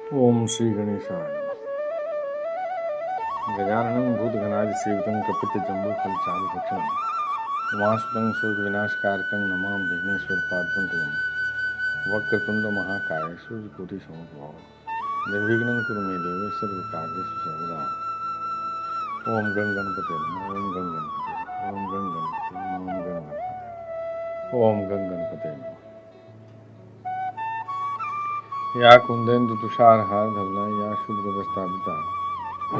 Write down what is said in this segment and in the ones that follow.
ओम श्री गणेशाय नमः। गजाननं भूतगणाधिसेवितं कपितजम्बूफलचारुभक्षणं उमासुतं सूर्यविनाशकारकं नमामि विघ्नेश्वरपादपङ्कजं। वक्रतुण्डमहाकाय सूर्यकोटिसमप्रभा निर्विघ्नं कुरु मे देव सर्वकार्येषु सर्वदा। ओम गं गणपते नमः। ओम गं गणपते नमः। ओम गं गणपते नमः। ओम गं गणपते नमः। या कुंदेन्दु तुषारहार धवला या शुभ्रवस्त्रावृता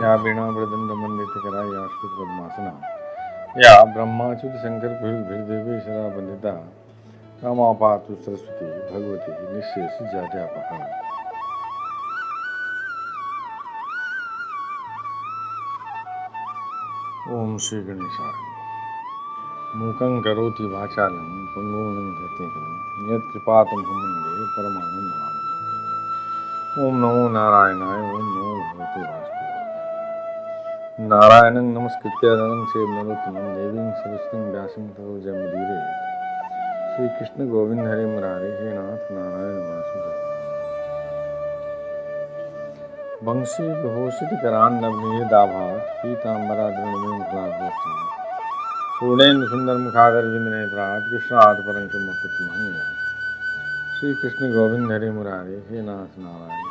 या वीणा मृदंगमंडितकरा या श्रुतपद्मासना या ब्रह्माच्युत शंकर भीर्देवी सदा वंदिता रमा पातु सरस्वती भगवती निःशेष जाड्यापहा। ओम श्री गणेशाय। मूकं करोति वाचालं पंगुं लंघयते यत्कृपातमहं वन्दे परमानन्दमाधवम्। ओम नमो नारायणाय। ओम नमो भगवते वासुदेवाय। नारायणं नमस्कृत्य नरं चैव नरोत्तमं देवीं सरस्वतीं व्यासं ततो जयमुदीरये। श्री कृष्ण गोविंद हरे मुरारे हे नाथ नारायण वासुदेव। वंशी विभूषित करान्नवनीय दाभात पीताम्बराधरणीं मुखलाभूषणात् पूर्णेन्दु सुंदर मुखादर विंदनेत्रात् कृष्णात् परं मुक्तमहं। श्री कृष्ण गोविंद हरे मुरारे हे नाथ नारायण।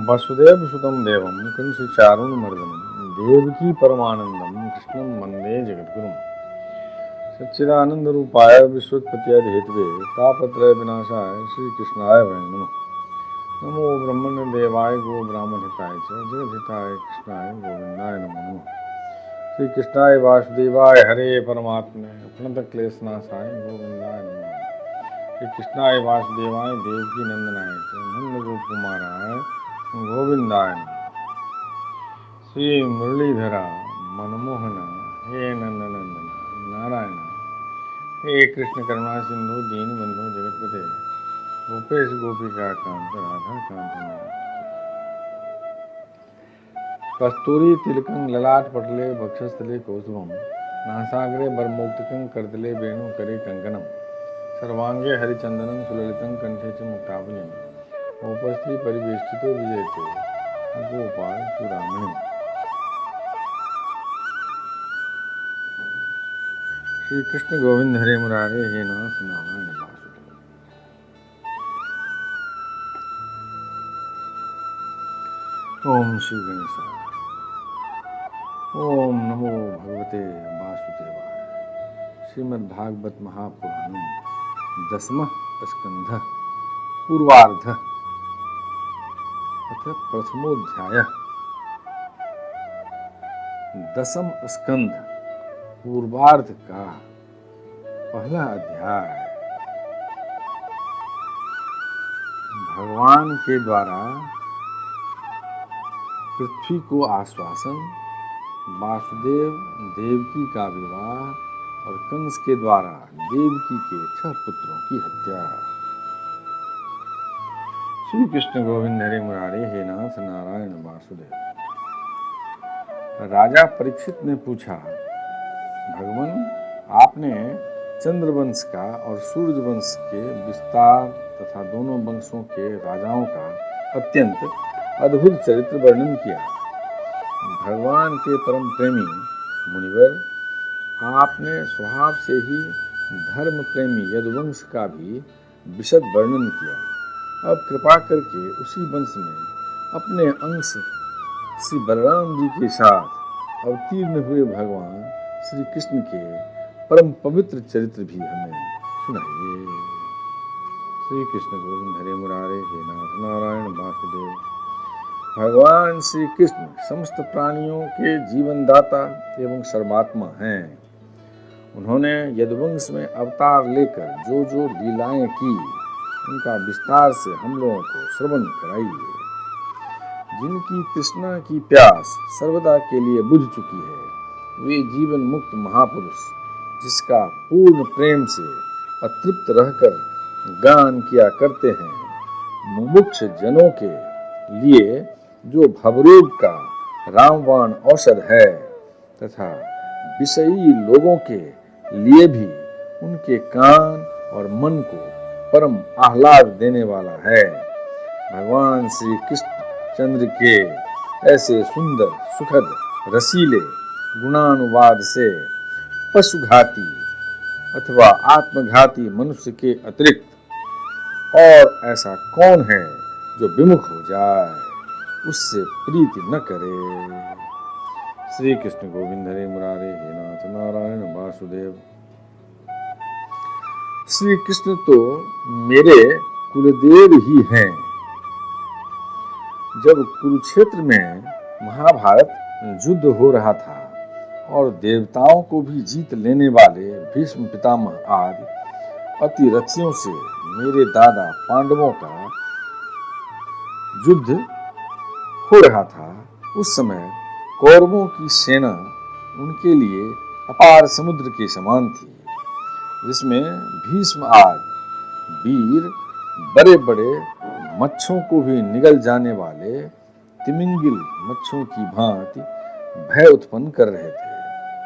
वसुदेव सुतं देवं कंसचारूणमर्दनं देवकी परमानंदं कृष्णं वंदे जगद्गुरुं। सच्चिदानंदरूपाय विश्वोत्पत्त्यादिहेतवे तापत्रय विनाशाय श्रीकृष्णाय वै नमः। नमो ब्रह्मण्य देवाय गो ब्राह्मणहिताय च जगद्हिताय कृष्णाय गोविंदाय नमो नमः। श्री कृष्णाय वासुदेवाय हरे परमात्मने प्रणतक्लेशनाशाय गोविंदाय नमः। श्री कृष्णाय वासुदेवाय देवकी नंदनाय च नंदगोप कुमाराय गोविंदाय नमः। श्री मुरलीधरा मनमोहन हे नंदनंदन नारायण हे कृष्ण करुणा सिंधु दीनबंधु जगतपते गोपेश गोपिका कांत राधा कांत नमः। कस्तूरी तिलकं ललाट पटले वक्षस्थले कौस्तुभं नासाग्रे वरमौक्तिकं करतले वेणुकरे कंकणं सर्वांगे हरिचंदनं सुललितं कंठे च मुक्तावलिं उपस्थि परिवेष्टितो विजयते गोपाल चूड़ामणि। श्री कृष्ण गोविंद हरे मुरारे हे नाथ नारायण वासुदेव। ओम श्री गणेशाय। ओम नमो भगवते वासुदेवाय। श्रीमद्भागवत महापुराणं दशमः स्कन्धः पूर्वार्धः अथ प्रथमोऽध्यायः। दशम स्कंध पूर्वार्ध का पहला अध्याय। भगवान के द्वारा पृथ्वी को आश्वासन, वासुदेव देवकी का विवाह और कंस के द्वारा देवकी के 6 पुत्रों की हत्या। श्री कृष्ण गोविंद हरे मुरारे हे नाथ नारायण वासुदेव। राजा परीक्षित ने पूछा, भगवान आपने चंद्रवंश का और सूर्यवंश के विस्तार तथा दोनों वंशों के राजाओं का अत्यंत अद्भुत चरित्र वर्णन किया। भगवान के परम प्रेमी मुनिवर, आपने स्वभाव से ही धर्म प्रेमी यदुवंश का भी विशद वर्णन किया। अब कृपा करके उसी वंश में अपने अंश श्री बलराम जी के साथ अवतीर्ण हुए भगवान श्री कृष्ण के परम पवित्र चरित्र भी हमें सुनाइए। श्री कृष्ण गोविंद हरे मुरारे हे नाथ नारायण वासुदेव। भगवान श्री कृष्ण समस्त प्राणियों के जीवनदाता एवं सर्वात्मा हैं। उन्होंने यदुवंश में अवतार लेकर जो जो लीलाएं की उनका विस्तार से हम लोगों को श्रवण कराइए। जिनकी तृष्णा की प्यास सर्वदा के लिए बुझ चुकी है, वे जीवन मुक्त महापुरुष जिसका पूर्ण प्रेम से अतृप्त रहकर गान किया करते हैं, मुमुक्ष जनों के लिए जो भवरोग का रामबाण औषध है तथा विषयी लोगों के लिए भी उनके कान और मन को परम आह्लाद देने वाला है। भगवान श्री कृष्ण चंद्र के ऐसे सुंदर, सुखद, रसीले गुणानुवाद से पशुघाती अथवा आत्मघाती मनुष्य के अतिरिक्त और ऐसा कौन है जो विमुख हो जाए, उससे प्रीति न करे। श्री कृष्ण गोविंद हरे मुरारे हे नाथ नारायण वासुदेव। श्री कृष्ण तो मेरे कुलदेव ही हैं। जब कुरुक्षेत्र में महाभारत युद्ध हो रहा था और देवताओं को भी जीत लेने वाले भीष्म पितामह आदि अतिरथियों से मेरे दादा पांडवों का युद्ध हो रहा था, उस समय कौरवों की सेना उनके लिए अपार समुद्र के समान थी, जिसमें भीष्म आदि वीर बड़े बड़े मच्छों को भी निगल जाने वाले तिमिंगिल मच्छों की भांति भय उत्पन्न कर रहे थे।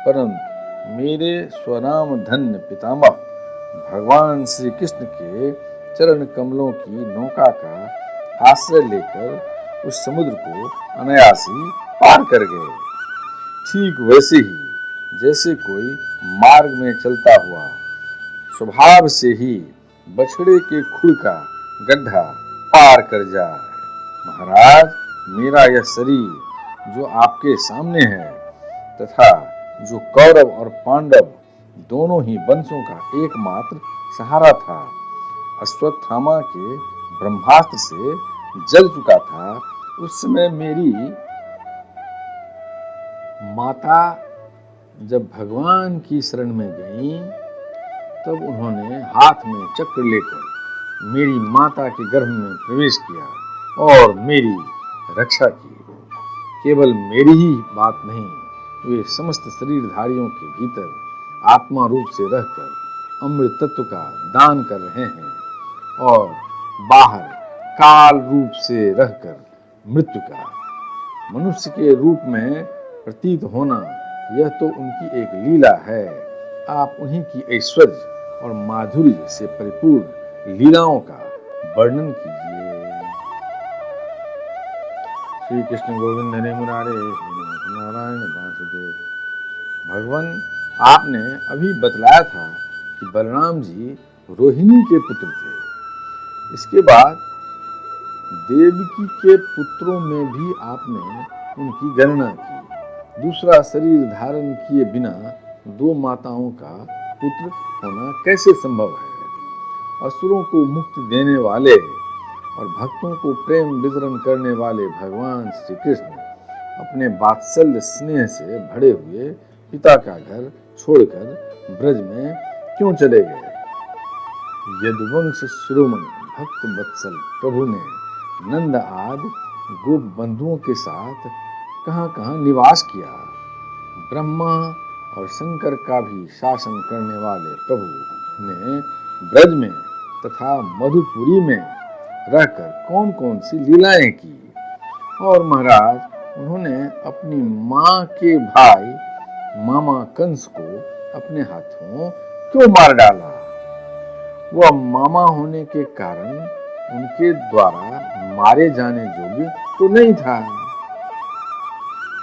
परंतु मेरे स्वनाम धन्य पितामह भगवान श्री कृष्ण के चरण कमलों की नौका का आश्रय लेकर उस समुद्र को अनायासी पार कर गए। ठीक वैसे ही जैसे कोई मार्ग में चलता हुआ स्वभाव से ही बछड़े के खुर का गड्ढा पार कर जाए। महाराज, मेरा यह शरीर जो आपके सामने है तथा जो कौरव और पांडव दोनों ही वंशों का एकमात्र सहारा था, अश्वत्थामा के ब्रह्मास्त्र से जल चुका था। उस समय मेरी माता जब भगवान की शरण में गई, तब उन्होंने हाथ में चक्र लेकर मेरी माता के गर्भ में प्रवेश किया और मेरी रक्षा की। केवल मेरी ही बात नहीं, वे समस्त शरीरधारियों के भीतर आत्मा रूप से रहकर अमृत तत्व का दान कर रहे हैं और बाहर काल रूप से रहकर मृत्यु का। मनुष्य के रूप में प्रतीत होना यह तो उनकी एक लीला है। आप उन्हीं की ऐश्वर्य और माधुर्य से परिपूर्ण लीलाओं का वर्णन कीजिए। श्री कृष्ण गोविंद हरे मुरारे नारायण वासुदेव। भगवान, आपने अभी बतलाया था कि बलराम जी रोहिणी के पुत्र थे। इसके बाद देवकी के पुत्रों में भी आपने उनकी गणना की। दूसरा शरीर धारण किए बिना दो माताओं का पुत्र होना कैसे संभव है? असुरों को मुक्ति देने वाले और भक्तों को प्रेम वितरण करने वाले भगवान श्री कृष्ण अपने वात्सल्य स्नेह से भरे हुए पिता का घर छोड़कर ब्रज में क्यों चले गए? यदुवंश शिरोमणि भक्त वत्सल प्रभु ने नंद आदि गोप बंधुओं के साथ कहां-कहां निवास किया। ब्रह्मा और शंकर का भी शासन करने वाले प्रभु ने ब्रज में तथा मधुपुरी में रहकर कौन कौन सी लीलाएं की। और महाराज, उन्होंने अपनी मां के भाई मामा कंस को अपने हाथों क्यों मार डाला? वह मामा होने के कारण उनके द्वारा मारे जाने योग्य तो नहीं था।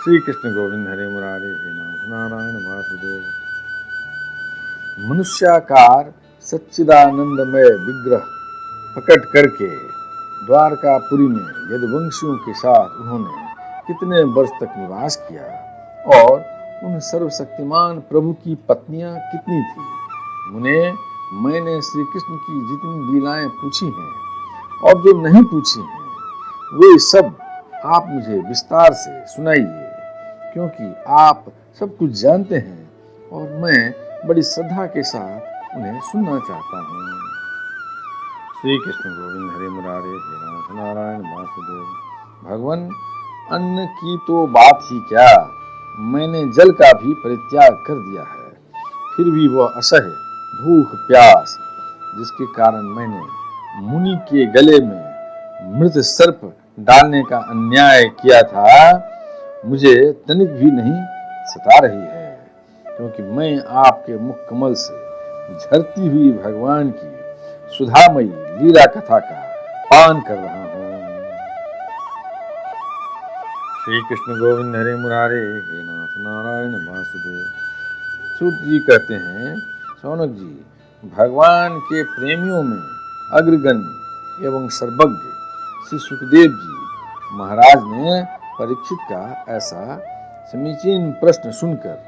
श्री कृष्ण गोविंद हरे मुरारे हे नाथ नारायण वासुदेव। मनुष्याकार सच्चिदानंदमय विग्रह प्रकट करके द्वारकापुरी में यदुवंशियों के साथ उन्होंने कितने वर्ष तक निवास किया और उन सर्वशक्तिमान प्रभु की पत्नियां कितनी थी? मुने, मैंने श्री कृष्ण की जितनी लीलाएं पूछी हैं और जो नहीं पूछी हैं, वे सब आप मुझे विस्तार से सुनाइए, क्योंकि आप सब कुछ जानते हैं और मैं बड़ी श्रद्धा के साथ उन्हें सुनना चाहता हूँ। श्री कृष्ण गोविंद हरे मुरारे हे नाथ नारायण वासुदेव। भगवान, अन्न की तो बात ही क्या, मैंने जल का भी परित्याग कर दिया है, फिर भी वह असह्य भूख प्यास जिसके कारण मैंने मुनि के गले में मृत सर्प डालने का अन्याय किया था, मुझे तनिक भी नहीं सता रही है, क्योंकि मैं आपके मुख कमल से झरती हुई भगवान की सुधामयी लीला कथा का पान कर रहा हूँ। श्री कृष्ण गोविंद हरे मुरारे, हे नाथ नारायण वासुदेव। सूत जी कहते हैं, शौनक जी, भगवान के प्रेमियों में अग्रगण्य एवं सर्वज्ञ श्री सुखदेव जी महाराज ने परीक्षित का ऐसा समीचीन प्रश्न सुनकर,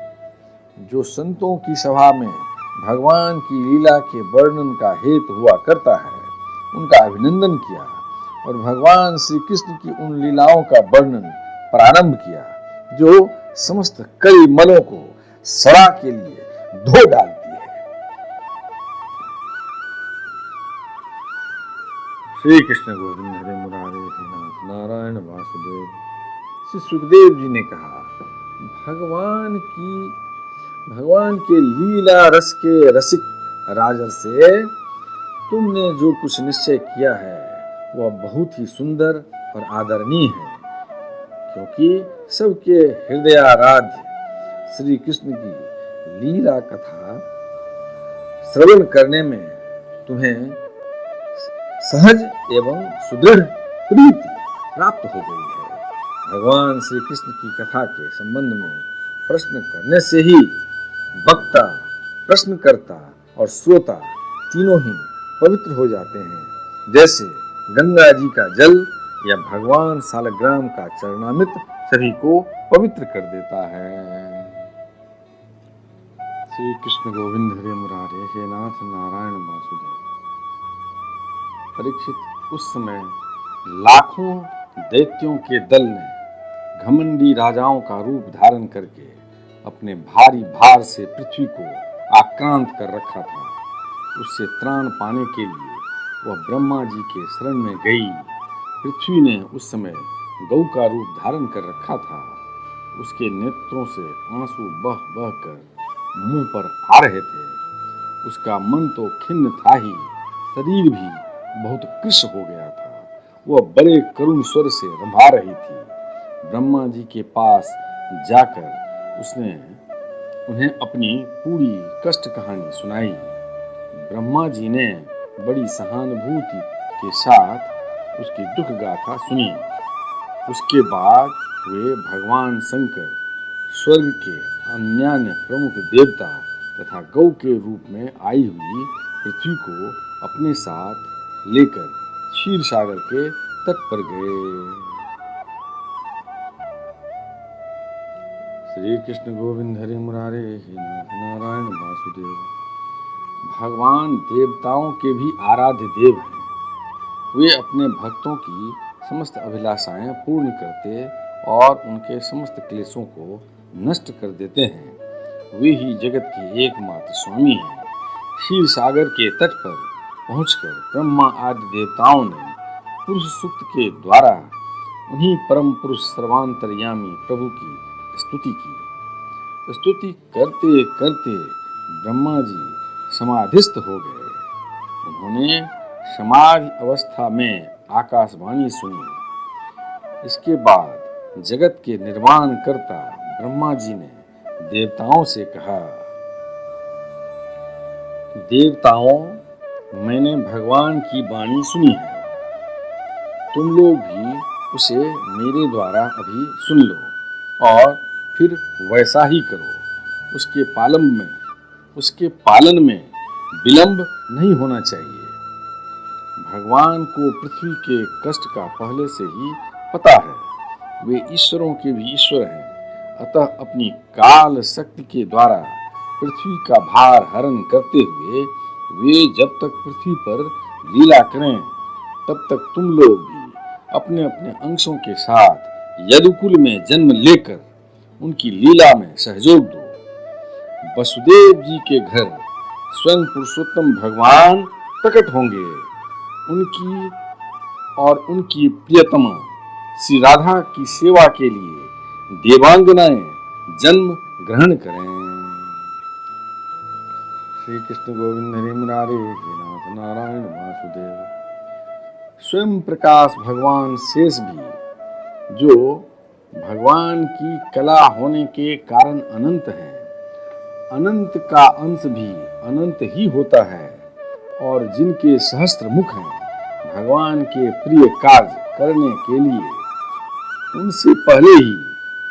जो संतों की सभा में भगवान की लीला के वर्णन का हेतु हुआ करता है, उनका अभिनंदन किया और भगवान श्री कृष्ण की उन लीलाओं का वर्णन प्रारंभ किया जो समस्त कई मलों को सड़ा के लिए धो डालती है। श्री कृष्ण गोविंद हरे मुरारे, हे नाथ नारायण वासुदेव। श्री सुखदेव जी ने कहा, भगवान के लीला रस के रसिक राजर से तुमने जो कुछ निश्चय किया है वह बहुत ही सुंदर और आदरणीय है, क्योंकि सबके हृदयाराध्य श्री कृष्ण की लीला कथा श्रवण करने में तुम्हें सहज एवं सुदृढ़ प्रीति प्राप्त हो गई है। भगवान श्री कृष्ण की कथा के संबंध में प्रश्न करने से ही वक्ता, प्रश्नकर्ता और श्रोता तीनों ही पवित्र हो जाते हैं, जैसे गंगा जी का जल या भगवान सालग्राम का चरणामृत सभी को पवित्र कर देता है। श्री कृष्ण गोविंद हरे मुरारे, हे नाथ नारायण वासुदेव। परीक्षित, उस समय लाखों दैत्यों के दल ने घमंडी राजाओं का रूप धारण करके अपने भारी भार से पृथ्वी को आक्रांत कर रखा था। उससे त्राण पाने के लिए वह ब्रह्मा जी के शरण में गई। पृथ्वी ने उस समय गौ का रूप धारण कर रखा था। उसके नेत्रों से आंसू बह बह कर मुंह पर आ रहे थे। उसका मन तो खिन्न था ही, शरीर भी बहुत कृश हो गया था। वह बड़े करुण स्वर से रंभा रही थी। ब्रह्मा जी के पास जाकर उसने उन्हें अपनी पूरी कष्ट कहानी सुनाई। ब्रह्मा जी ने बड़ी सहानुभूति के साथ उसकी दुख गाथा सुनी। उसके बाद वे भगवान शंकर, स्वर्ग के अन्यान्य प्रमुख देवता तथा गौ के रूप में आई हुई पृथ्वी को अपने साथ लेकर क्षीर सागर के तट पर गए। श्री कृष्ण गोविंद हरे मुरारे, हे नाथ नारायण वासुदेव। भगवान देवताओं के भी आराध्य देव हैं। वे अपने भक्तों की समस्त अभिलाषाएं पूर्ण करते और उनके समस्त क्लेशों को नष्ट कर देते हैं। वे ही जगत के एकमात्र स्वामी हैं। क्षीर सागर के तट पर पहुंचकर ब्रह्मा आदि देवताओं ने पुरुष सूक्त के द्वारा उन्हीं परम पुरुष सर्वांतर्यामी प्रभु की स्तुति की। स्तुति करते करते ब्रह्मा जी समाधिस्थ हो गए। उन्होंने समाधि अवस्था में आकाशवाणी सुनी। इसके बाद जगत के निर्माण करता ब्रह्मा जी ने देवताओं से कहा, देवताओं, मैंने भगवान की वाणी सुनी है। तुम लोग भी उसे मेरे द्वारा अभी सुन लो और फिर वैसा ही करो। उसके पालन में विलंब नहीं होना चाहिए। भगवान को पृथ्वी के कष्ट का पहले से ही पता है। वे ईश्वरों के भी ईश्वर हैं। अतः अपनी काल शक्ति के द्वारा पृथ्वी का भार हरण करते हुए वे जब तक पृथ्वी पर लीला करें, तब तक तुम लोग भी अपने अपने अंशों के साथ यदुकुल में जन्म लेकर उनकी लीला में सहयोग दो। वसुदेव जी के घर स्वयं पुरुषोत्तम भगवान प्रकट होंगे। उनकी प्रियतमा श्री राधा की सेवा के लिए देवांगनाएं जन्म ग्रहण करें। श्री कृष्ण गोविंद हरे मुरारे, हे नाथ नारायण वासुदेव। स्वयं प्रकाश भगवान शेष भी, जो भगवान की कला होने के कारण अनंत है, अनंत का अंश भी अनंत ही होता है और जिनके सहस्त्र मुख हैं, भगवान के प्रिय कार्य करने के लिए उनसे पहले ही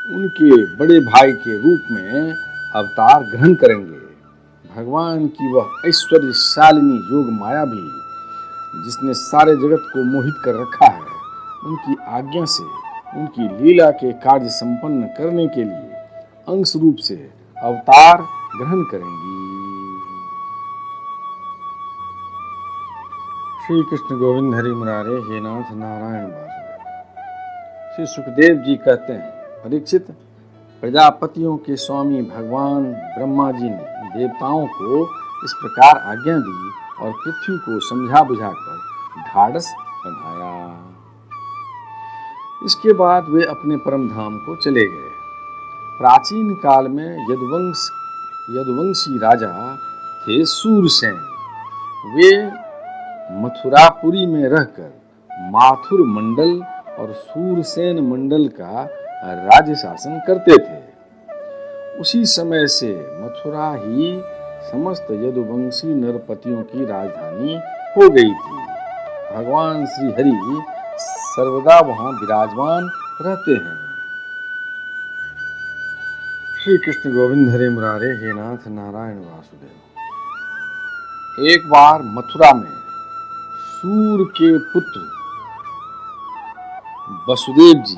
उनके बड़े भाई के रूप में अवतार ग्रहण करेंगे। भगवान की वह ऐश्वर्यशालिनी योग माया भी, जिसने सारे जगत को मोहित कर रखा है, उनकी आज्ञा से उनकी लीला के कार्य संपन्न करने के लिए अंश रूप से अवतार ग्रहण करेंगी। श्री कृष्ण गोविंद हरि मुरारे हे नाथ नारायण वासुदेव। श्री सुखदेव जी कहते हैं, परीक्षित, प्रजापतियों के स्वामी भगवान ब्रह्मा जी ने देवताओं को इस प्रकार आज्ञा दी और पृथ्वी को समझा बुझाकर ढाढ़स बनाया। इसके बाद वे अपने परम धाम को चले गए। प्राचीन काल में यदुवंशी राजा थे सूरसेन। वे मथुरापुरी में रहकर माथुर मंडल और सूरसेन मंडल का राज्य शासन करते थे। उसी समय से मथुरा ही समस्त यदुवंशी नरपतियों की राजधानी हो गई थी। भगवान श्री हरि सर्वदा वहां विराजमान रहते हैं। श्री कृष्ण गोविंद हरे मुरारे हे नाथ नारायण वासुदेव। एक बार मथुरा में सूर के पुत्र वसुदेव जी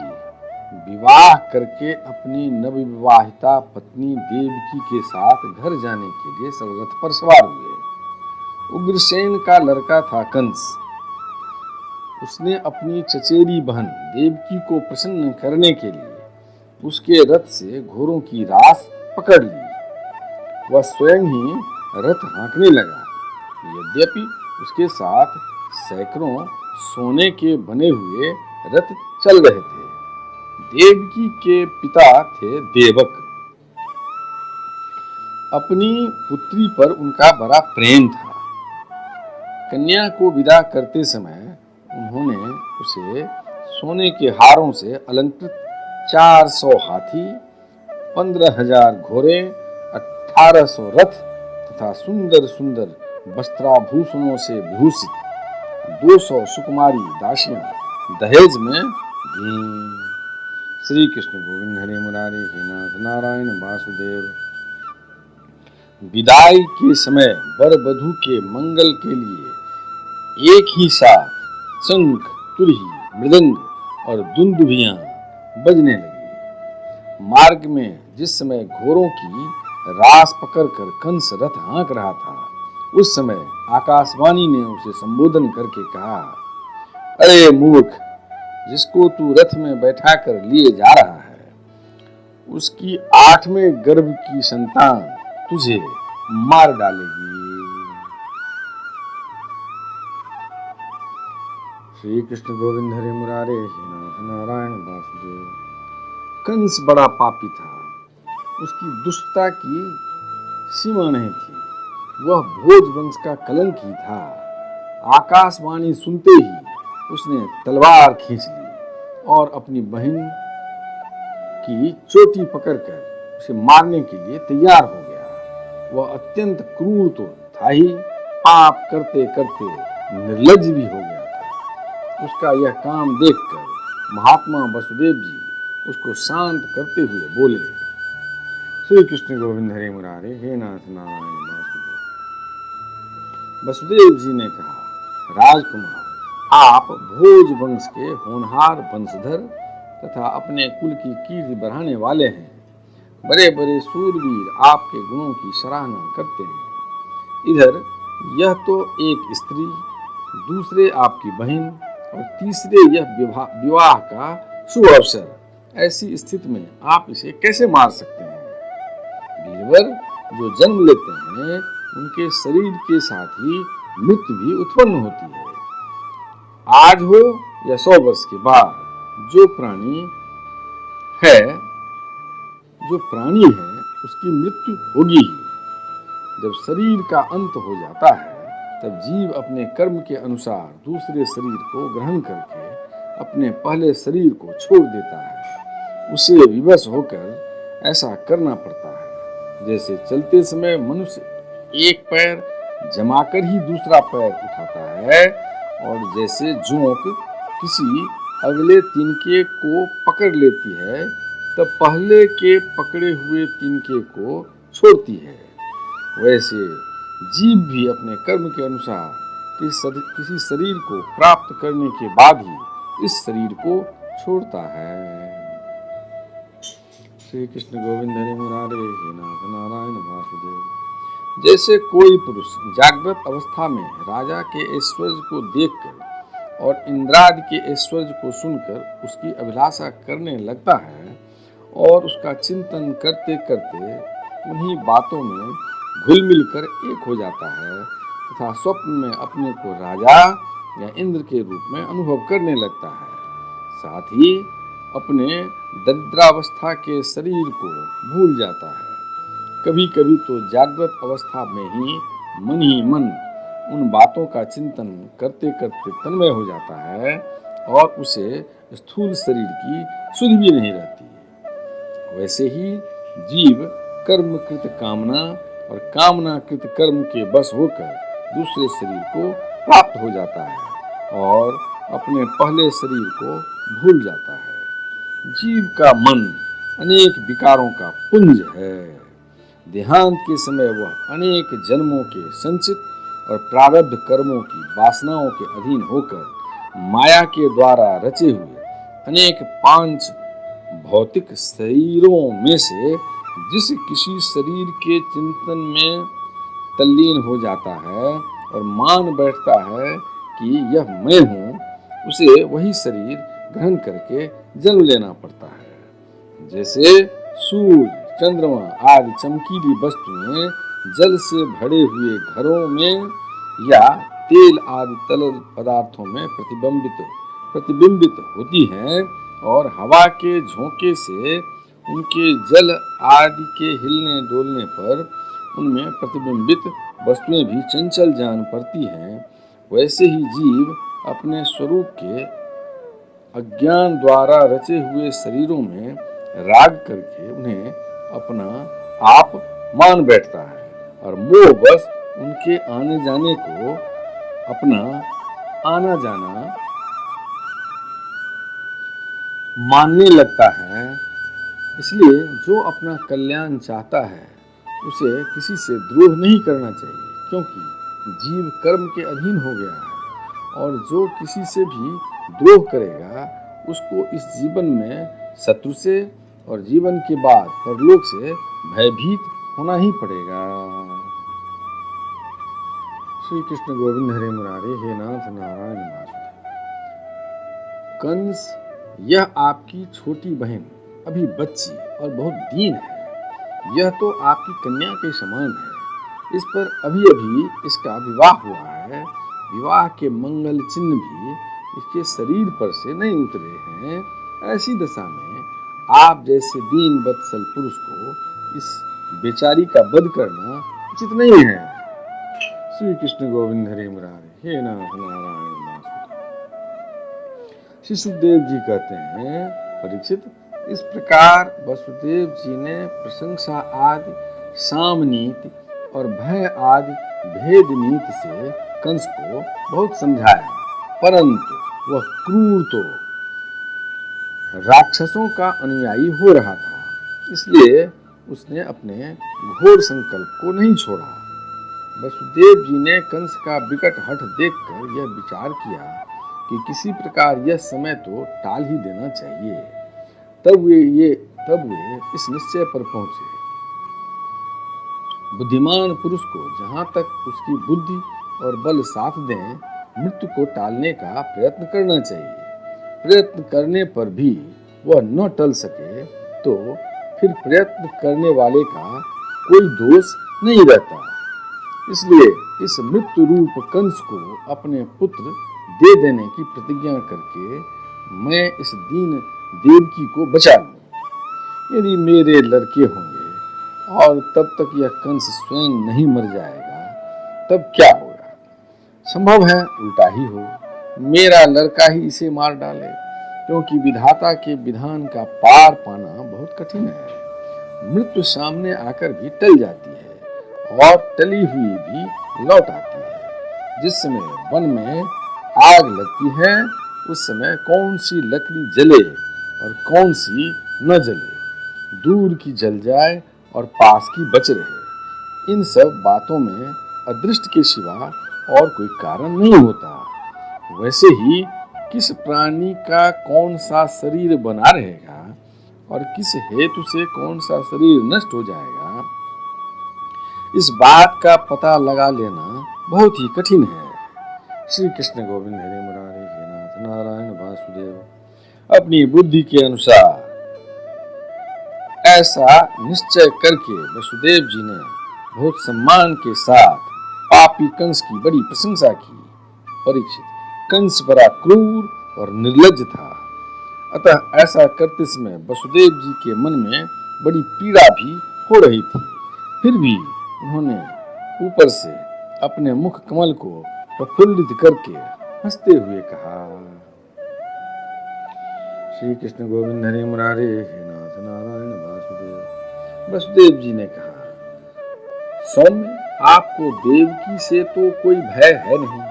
विवाह करके अपनी नवविवाहिता पत्नी देवकी के साथ घर जाने के लिए रथ पर सवार हुए। उग्रसेन का लड़का था कंस। उसने अपनी चचेरी बहन देवकी को प्रसन्न करने के लिए उसके रथ से घोड़ों की रास पकड़ ली। वह स्वयं ही रथ हाँकने लगा। यद्यपि उसके साथ सैकड़ों सोने के बने हुए रथ चल रहे थे। देवकी के पिता थे देवक। अपनी पुत्री पर उनका बड़ा प्रेम था। कन्या को विदा करते समय उन्होंने उसे सोने के हारों से अलंकृत 400 हाथी, 15,000 घोड़े, 1800 रथ तथा सुंदर सुंदर वस्त्राभूषणों से विभूषित 200 सुकुमारी दासियां दहेज में दी। श्री कृष्ण गोविंद हरे मुरारे हे नाथ नारायण वासुदेव। विदाई के समय वर वधू के मंगल के लिए एक ही साथ शंख, तुरही, मृदंग और दुंदुभियां बजने लगी। मार्ग में जिस समय घोड़ों की रास पकड़कर कंस रथ हाँक रहा था, उस समय आकाशवाणी ने उसे संबोधन करके कहा, अरे मूर्ख, जिसको तू रथ में बैठा कर लिए जा रहा है, उसकी 8वें गर्भ की संतान तुझे मार डालेगी। श्री कृष्ण गोविंद हरे मुरारे हे नाथ नारायण वासुदेव। कंस बड़ा पापी था। उसकी दुष्टता की सीमा नहीं थी। वह भोज वंश का कलंक ही था। आकाशवाणी सुनते ही उसने तलवार खींच ली और अपनी बहन की चोटी पकड़कर उसे मारने के लिए तैयार हो गया। वह अत्यंत क्रूर तो था ही, पाप करते करते निर्लज्ज भी हो गया था। उसका यह काम देखकर महात्मा वसुदेव जी उसको शांत करते हुए बोले, श्री कृष्ण गोविंद हरे मुरारे हे नाथ नारायण वासुदेव। वसुदेव जी ने कहा, राजकुमार, आप भोज वंश के होनहार वंशधर तथा अपने कुल की कीर्ति बढ़ाने वाले हैं। बड़े बड़े सूरवीर आपके गुणों की सराहना करते हैं। इधर यह तो एक स्त्री, दूसरे आपकी बहन और तीसरे यह विवाह का शुभ अवसर। ऐसी स्थिति में आप इसे कैसे मार सकते हैं? वीरवर जो जन्म लेते हैं, उनके शरीर के साथ ही मृत्यु भी उत्पन्न होती है। आज हो या 100 वर्ष के बाद, जो प्राणी है उसकी मृत्यु होगी ही। जब शरीर का अंत हो जाता है, तब जीव अपने कर्म के अनुसार दूसरे शरीर को ग्रहण करके अपने पहले शरीर को छोड़ देता है। उसे विवश होकर ऐसा करना पड़ता है। जैसे चलते समय मनुष्य एक पैर जमाकर ही दूसरा पैर उठाता है, और जैसे जोंक किसी अगले तिनके को पकड़ लेती है तब पहले के पकड़े हुए तिनके को छोड़ती है, वैसे जीव भी अपने कर्म के अनुसार किसी शरीर को प्राप्त करने के बाद ही इस शरीर को छोड़ता है। श्री कृष्ण गोविंद हरे मुरारे हे नाथ नारायण वासुदेव। जैसे कोई पुरुष जागृत अवस्था में राजा के ऐश्वर्य को देखकर और इंद्रादि के ऐश्वर्य को सुनकर उसकी अभिलाषा करने लगता है और उसका चिंतन करते करते उन्हीं बातों में घुल मिलकर एक हो जाता है तथा स्वप्न में अपने को राजा या इंद्र के रूप में अनुभव करने लगता है, साथ ही अपने दरिद्रावस्था के शरीर को भूल जाता है। कभी कभी तो जागृत अवस्था में ही मन उन बातों का चिंतन करते करते तन्मय हो जाता है और उसे स्थूल शरीर की सुध भी नहीं रहती। वैसे ही जीव कर्मकृत कामना और कामनाकृत कर्म के बस होकर दूसरे शरीर को प्राप्त हो जाता है और अपने पहले शरीर को भूल जाता है। जीव का मन अनेक विकारों का पुंज है। देहांत के समय वह अनेक जन्मों के संचित और प्रारब्ध कर्मों की वासनाओं के अधीन होकर माया के द्वारा रचे हुए अनेक पांच भौतिक शरीरों में से जिस किसी शरीर के चिंतन में तल्लीन हो जाता है और मान बैठता है कि यह मैं हूँ, उसे वही शरीर ग्रहण करके जन्म लेना पड़ता है। जैसे सूर्य, चंद्रमा आदि चमकीली वस्तुएं जल से भरे हुए घरों में या तेल आदि तरल पदार्थों में प्रतिबिंबित होती हैं और हवा के झोंके से उनके जल आदि के हिलने डोलने पर उनमें प्रतिबिंबित वस्तुएं भी चंचल जान पड़ती हैं, वैसे ही जीव अपने स्वरूप के अज्ञान द्वारा रचे हुए शरीरों में राग करके उन्हें अपना आप मान बैठता है और मोह बस उनके आने जाने को अपना आना जाना मानने लगता है। इसलिए जो अपना कल्याण चाहता है उसे किसी से द्रोह नहीं करना चाहिए, क्योंकि जीव कर्म के अधीन हो गया है और जो किसी से भी द्रोह करेगा उसको इस जीवन में शत्रु से और जीवन के बाद परलोक से भयभीत होना ही पड़ेगा। श्री कृष्ण गोविंद हरे मुरारे हे नाथ नारायण वासुदेव। कंस, यह आपकी छोटी बहन अभी बच्ची और बहुत दीन है। यह तो आपकी कन्या के समान है। इस पर अभी अभी इसका विवाह हुआ है। विवाह के मंगल चिन्ह भी इसके शरीर पर से नहीं उतरे हैं। ऐसी दशा में आप जैसे दीन वत्सल पुरुष को इस बेचारी का वध करना उचित नहीं है। श्री कृष्ण गोविंद हरे मुरारे हे नाथ नारायण वासुदेव। श्री सुखदेव जी कहते हैं, परीक्षित, इस प्रकार वसुदेव जी ने प्रशंसा आदि साम नीति और भय आदि भेद नीति से कंस को बहुत समझाया, परंतु वह क्रूर तो राक्षसों का अनुयायी हो रहा था, इसलिए उसने अपने घोर संकल्प को नहीं छोड़ा। वसुदेव जी ने कंस का विकट हठ देखकर यह विचार किया कि किसी प्रकार यह समय तो टाल ही देना चाहिए। तब वे इस निश्चय पर पहुंचे, बुद्धिमान पुरुष को जहां तक उसकी बुद्धि और बल साथ दें, मृत्यु को टालने का प्रयत्न करना चाहिए। प्रयत्न करने पर भी वह न टल सके तो फिर प्रयत्न करने वाले का कोई दोष नहीं रहता। इसलिए इस मृत्यु रूप कंस को अपने पुत्र दे देने की प्रतिज्ञा करके मैं इस दीन देवकी को बचा लूं। यदि मेरे लड़के होंगे और तब तक यह कंस स्वयं नहीं मर जाएगा, तब क्या होगा? संभव है उल्टा ही हो, मेरा लड़का ही इसे मार डाले, क्योंकि विधाता के विधान का पार पाना बहुत कठिन है। मृत्यु सामने आकर भी टल जाती है और टली हुई भी लौट आती है। जिस समय वन में आग लगती है उस समय कौन सी लकड़ी जले और कौन सी न जले, दूर की जल जाए और पास की बच रहे, इन सब बातों में अदृष्ट के सिवा और कोई कारण नहीं होता। वैसे ही किस प्राणी का कौन सा शरीर बना रहेगा और किस हेतु से कौन सा शरीर नष्ट हो जाएगा, इस बात का पता लगा लेना बहुत ही कठिन है। श्री कृष्ण गोविंद हरे मुरारी हे नाथ नारायण वासुदेव। अपनी बुद्धि के अनुसार ऐसा निश्चय करके वसुदेव जी ने बहुत सम्मान के साथ पापी कंस की बड़ी प्रशंसा की। परीक्षित, कंस बड़ा क्रूर और निर्लज्ज था, अतः ऐसा करते समय वसुदेव जी के मन में बड़ी पीड़ा भी हो रही थी। फिर भी उन्होंने ऊपर से अपने मुख कमल को प्रफुल्लित करके हंसते हुए कहा, श्री कृष्ण गोविंद हरे मुरारे हे नाथ नारायण वासुदेव। वसुदेव जी ने कहा, सौम्य, आपको देवकी से तो कोई भय है नहीं,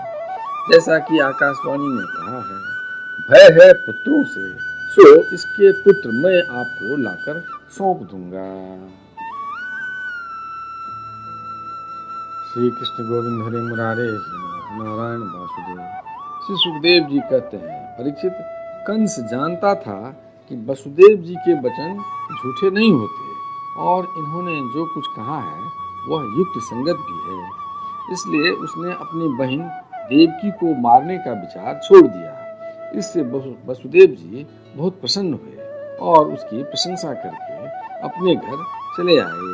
जैसा कि आकाशवाणी ने कहा है, भय है पुत्रों से, सो इसके पुत्र मैं आपको लाकर सौंप दूंगा। श्री कृष्ण गोविंद हरे मुरारे नारायण वासुदेव। श्री सुखदेव जी कहते हैं, परीक्षित, कंस जानता था कि वसुदेव जी के वचन झूठे नहीं होते और इन्होंने जो कुछ कहा है वह युक्त संगत भी है, इसलिए उसने अपनी बहन देवकी को मारने का विचार छोड़ दिया। इससे वसुदेव जी बहुत प्रसन्न हुए और उसकी प्रशंसा करके अपने घर चले आए।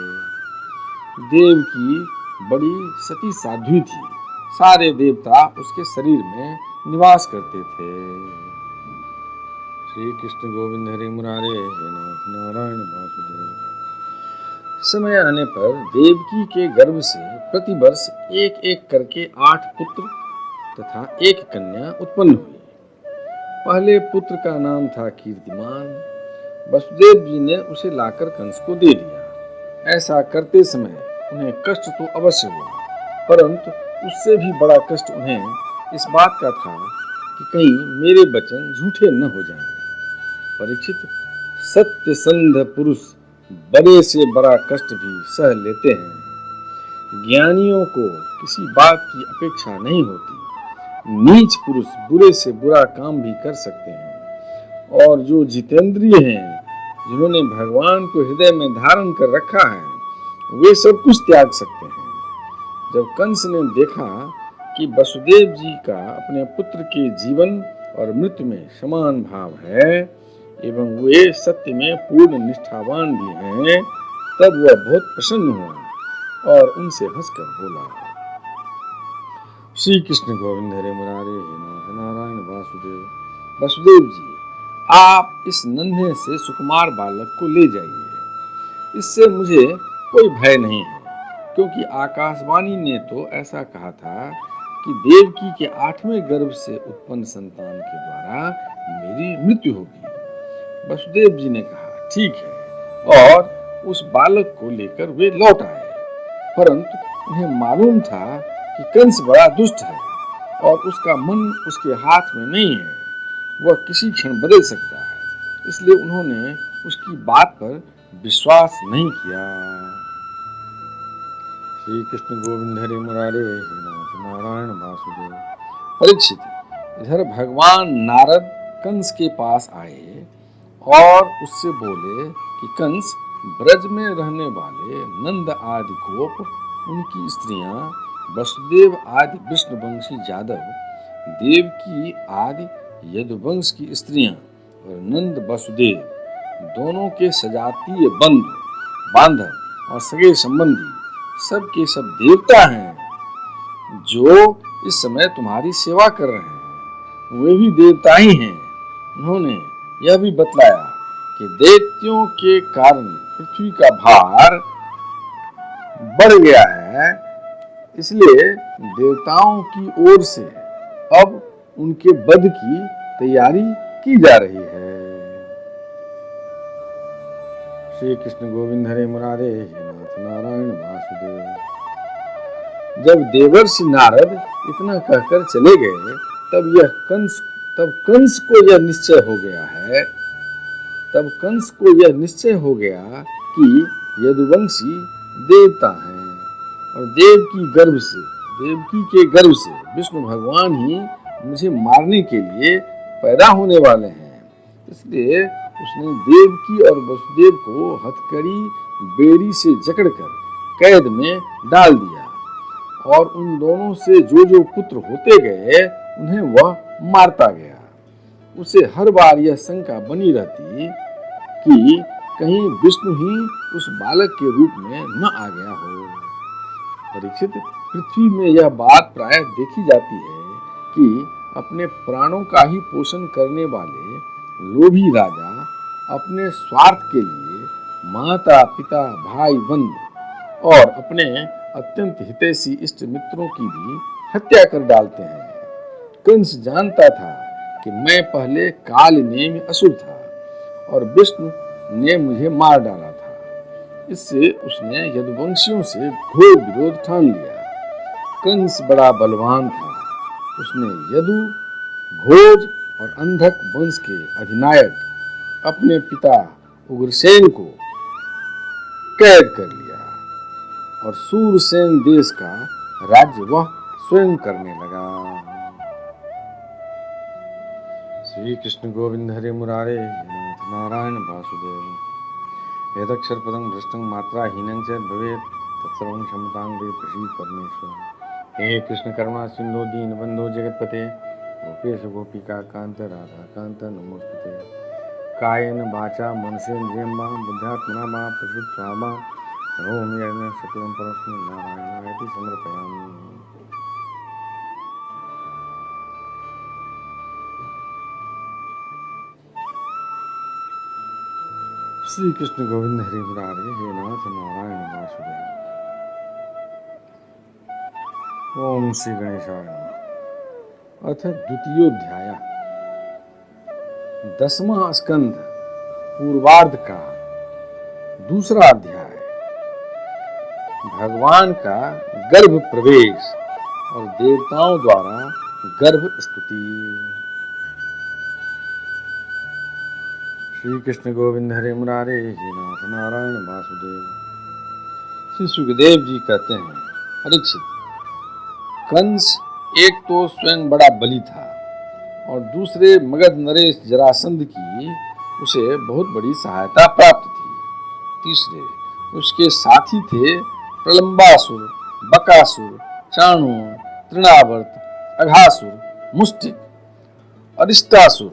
देवकी बड़ी सती साध्वी थी, सारे देवता उसके शरीर में निवास करते थे। श्री कृष्ण गोविंद हरे मुरारे हे नाथ नारायण वासुदेव। समय आने पर देवकी के गर्भ से प्रतिवर्ष एक एक करके 8 पुत्र तथा 1 कन्या उत्पन्न हुई। पहले पुत्र का नाम था कीर्तिमान। वसुदेव जी ने उसे लाकर कंस को दे दिया। ऐसा करते समय उन्हें कष्ट तो अवश्य हुआ, परंतु उससे भी बड़ा कष्ट उन्हें इस बात का था कि कहीं मेरे वचन झूठे न हो जाएं। परीक्षित, सत्यसंध पुरुष बड़े से बड़ा कष्ट भी सह लेते हैं। ज्ञानियों को किसी बात की अपेक्षा नहीं होती। नीच पुरुष बुरे से बुरा काम भी कर सकते हैं और जो जितेंद्रिय हैं, जिन्होंने भगवान को हृदय में धारण कर रखा है, वे सब कुछ त्याग सकते हैं। जब कंस ने देखा कि वसुदेव जी का अपने पुत्र के जीवन और मृत्यु में समान भाव है एवं वे सत्य में पूर्ण निष्ठावान भी हैं, तब वह बहुत प्रसन्न हुआ और उनसे हंसकर बोला, श्री कृष्ण गोविंद हरे मुरारे हे नाथ नारायण वासुदेव। वसुदेव जी, आप इस नन्हे से सुकुमार बालक को ले जाइए, इससे मुझे कोई भय नहीं है, क्योंकि आकाशवाणी ने तो ऐसा कहा था कि देवकी के 8वें गर्भ से उत्पन्न संतान के द्वारा मेरी मृत्यु होगी। वसुदेव जी ने कहा, ठीक है, और उस बालक को लेकर वे लौट आए। परंतु उन्हें मालूम था कि कंस बड़ा दुष्ट है और उसका मन उसके हाथ में नहीं है, वह किसी क्षण बदल सकता है, इसलिए उन्होंने उसकी बात पर विश्वास नहीं किया। श्री कृष्ण गोविंद हरे मुरारे हे नाथ नारायण वासुदेव। परीक्षित, इधर भगवान नारद कंस के पास आए और उससे बोले कि कंस, ब्रज में रहने वाले नंद आदि गोप, उनकी स्त्रियां, वसुदेव आदि विष्णुवंशी जादव, देवकी आदि यदुवंश की स्त्रियां और नंद वसुदेव दोनों के सजातीय बंधु बांधव और सगे संबंधी सब के सब देवता हैं, जो इस समय तुम्हारी सेवा कर रहे हैं, वे भी देवता ही हैं। उन्होंने यह भी बतलाया कि दैत्यों के कारण पृथ्वी का भार बढ़ गया है, इसलिए देवताओं की ओर से अब उनके वध की तैयारी की जा रही है। श्री कृष्ण गोविंद हरे मुरारे हे नाथ नारायण वासुदेव। जब देवर्षि नारद इतना कहकर चले गए, तब कंस को यह निश्चय हो गया है तब कंस को यह निश्चय हो गया कि यदुवंशी देवता हैं और देवकी के गर्भ से विष्णु भगवान ही मुझे मारने के लिए पैदा होने वाले हैं। इसलिए उसने देवकी और वसुदेव को हथकड़ी बेड़ी से जकड़कर कैद में डाल दिया और उन दोनों से जो जो पुत्र होते गए उन्हें वह मारता गया। उसे हर बार यह शंका बनी रहती कि कहीं विष्णु ही उस बालक के रूप में न आ गया हो। परीक्षित, पृथ्वी में यह बात प्रायः देखी जाती है कि अपने प्राणों का ही पोषण करने वाले लोभी राजा अपने स्वार्थ के लिए माता पिता भाई बंधु और अपने अत्यंत हितैषी इष्ट मित्रों की भी हत्या कर डालते हैं। कंस जानता था कि मैं पहले काल नेमि असुर था और विष्णु ने मुझे मार डाला था। इससे उसने यदुवंशियों से घोर विरोध ठान लिया। कंस बड़ा बलवान था। उसने यदु, भोज और अंधक वंश के अधिनायक अपने पिता उग्रसेन को कैद कर लिया और सूरसेन देश का राज्य वह स्वयं करने लगा। श्री कृष्ण गोविंद हरे मुरारे नारायण वासुदेव। यदक्षर पदं भ्रष्टं मात्रा हीनं च भवेत् तत्सर्वं क्षमतां देहि प्रसीद परमेश्वर। हे कृष्ण करुणा सिंधु दीनबंधो जगत्पते गोपेश गोपिका कांत राधा कांत नमोस्तुते। कायेन वाचा मनसेन्द्रियं वा बुद्ध्यात्मना वा प्रकृत्या वा करोमि सकलं परस्मै नारायणाय समर्पयामि। श्री कृष्ण गोविंद हरि मुरारे हे नाथ नारायण वासुदेव। ओम श्री गणेशाय नमः। अथ द्वितीयोध्याय। 10वां स्कंध पूर्वार्ध का दूसरा अध्याय। भगवान का गर्भ प्रवेश और देवताओं द्वारा गर्भ स्तुति। श्री कृष्ण गोविंद हरे मुरारे हे नाथ नारायण वासुदेव। श्री सुखदेव जी कहते हैं, परीक्षित, कंस एक तो स्वयं बड़ा बली था और दूसरे मगध नरेश जरासंध की उसे बहुत बड़ी सहायता प्राप्त थी। तीसरे उसके साथी थे प्रलंबासुर, बकासुर, चाणू, तृणावर्त, अघासुर, मुष्टिक, अरिष्टासुर,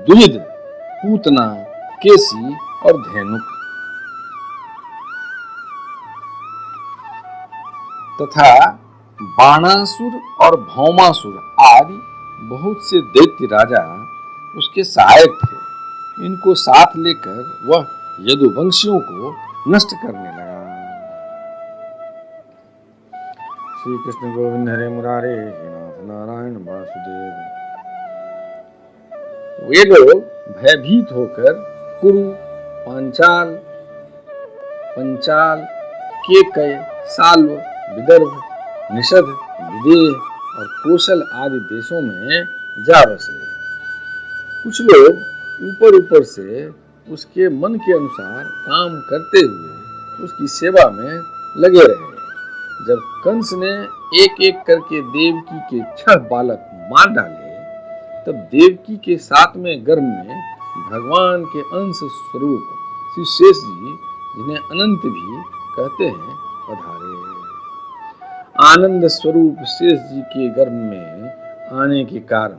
दुहिद, पूतना, केसी और धेनुक तथा बाणासुर और भौमासुर आदि बहुत से दैत्य राजा उसके सहायक थे। इनको साथ लेकर वह यदुवंशियों को नष्ट करने लगा। श्री कृष्ण गोविंद हरे मुरारे हे नाथ नारायण वासुदेव। वे लोग भयभीत होकर कुरु, पांचाल, पंचाल, केकय, साल्व, विदर्भ, निषद, विदेह और कौशल आदि देशों में जा बसे। कुछ लोग ऊपर ऊपर से उसके मन के अनुसार काम करते हुए उसकी सेवा में लगे रहे। जब कंस ने एक एक करके देवकी के 6 बालक मार डाले, तब देवकी के 7वें गर्भ में भगवान के अंश स्वरूप श्री शेष जी, जिन्हें अनंत भी कहते हैं, पधारे। आनंद स्वरूप शेष जी के गर्भ में आने के कारण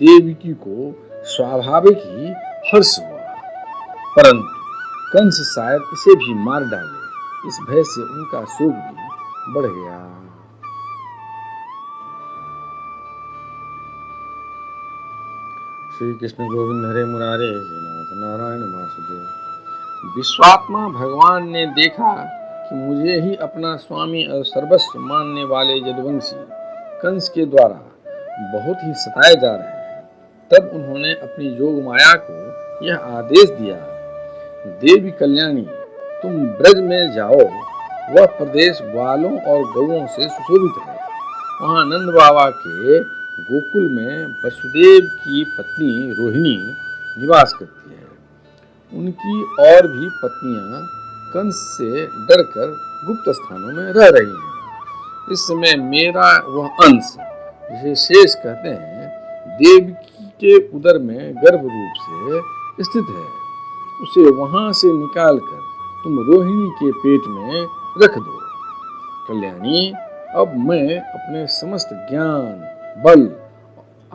देवकी को स्वाभाविक ही हर्ष हुआ, परंतु कंस शायद इसे भी मार डाले, इस भय से उनका शोक भी बढ़ गया। श्री कृष्ण गोविंद हरे मुरारे हे नाथ नारायण वासुदेव। विश्वात्मा भगवान ने देखा कि मुझे ही अपना स्वामी और सर्वस्व मानने वाले यदुवंशी कंस के द्वारा बहुत ही सताए जा रहे हैं। तब उन्होंने अपनी योग माया को यह आदेश दिया, देवी कल्याणी, तुम ब्रज में जाओ वह प्रदेश ग्वालों और गौओं से सुशोभित है। वहाँ नंद बाबा के गोकुल में वसुदेव की पत्नी रोहिणी निवास करती है। उनकी और भी पत्नियां कंस से डरकर गुप्त स्थानों में रह रही हैं। इस समय मेरा वह अंश, जिसे शेष कहते हैं, देवकी के उदर में गर्भ रूप से स्थित है। उसे वहां से निकालकर तुम रोहिणी के पेट में रख दो। कल्याणी, अब मैं अपने समस्त ज्ञान, बल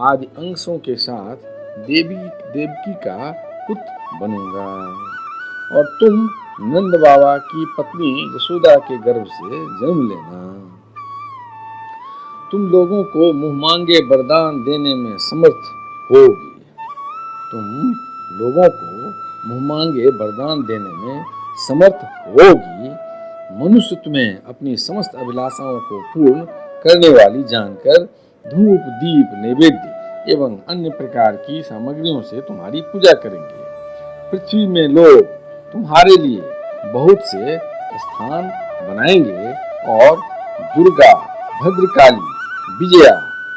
आदि अंशों के साथ देवकी का पुत्र बनूंगा और तुम नंद बाबा की पत्नी यशोदा के गर्भ से जन्म लेना। तुम लोगों को मुंह मांगे वरदान देने में समर्थ होगी। तुम लोगों को मुंह मांगे वरदान देने में समर्थ होगी। मनुष्य तुम्हें अपनी समस्त अभिलाषाओं को पूर्ण करने वाली जानकर धूप, दीप, नैवेद्य एवं अन्य प्रकार की सामग्रियों से तुम्हारी पूजा करेंगे। पृथ्वी में लोग तुम्हारे लिए बहुत से स्थान बनाएंगे और दुर्गा, भद्रकाली, विजया,